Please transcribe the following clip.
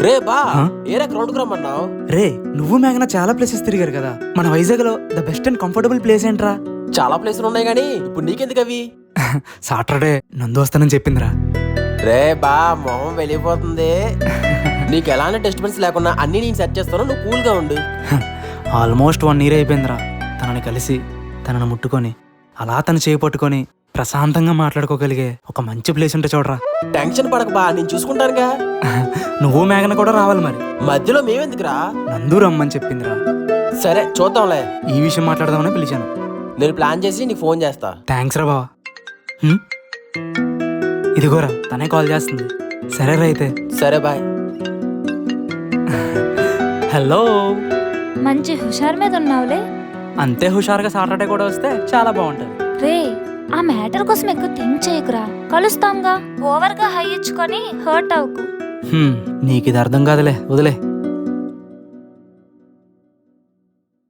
రే బా హా? ఏరా గ్రౌండ్ రమ్మన్నావు? రే నువ్వు మేఘన చాలా ప్లేసెస్ తిరిగారు కదా, మన వైజాగ్ లో the best and comfortable place ఏంట్రా? చాలా ప్లేసులు ఉన్నాయి గానీ ఇప్పుడు నీకెందుకు అవి? సాటర్డే నందు వస్తానని చెప్పిందిరా. రే బా మొహం వెళ్ళిపోతుంది. నీకు ఎలాంటి డిస్టర్బెన్స్ లేకుండా అన్ని నేను సెట్ చేస్తాను, నువ్వు కూల్ గా ఉండు. ఆల్మోస్ట్ 1 year అయిపోయిందిరా తనని కలిసి, తనను ముట్టుకొని, అలా తను చేపట్టుకొని ప్రశాంతంగా మాట్లాడుకోగలిగే ఒక మంచి ప్లేస్ ఉంటే చూడరా. టెన్షన్ పడక బా, నేను చూసుకుంటానుగా. నువ్వు మేఘన కూడా రావాలి మరి. మధ్యలో మేమెందుకురా? నందు రమ్మని చెప్పిందిరా. సరే చూద్దాంలే. ఈ విషయం మాట్లాడదామని పిలిచాను. నేను ప్లాన్ చేసి నీకు ఫోన్ చేస్తా. థ్యాంక్స్ రా బావా. ఇదిగోరా తనే కాల్ చేస్తుంది. సరేరా అయితే. సరే బాయ్. హలో. మంచి హుషారు మీద ఉన్నావులే. అంతే హుషారుగా సాటర్డే కూడా వస్తే చాలా బాగుంటుంది. రే ఆ మ్యాటర్ కోసం ఎక్కువ థింక్ చేయకురా, కలుస్తాంగా. ఓవర్ గా హై ఇచ్చుకొని హర్ట్ అవ్వకు. నీకు ఇది అర్థం కాదులే, వదిలే.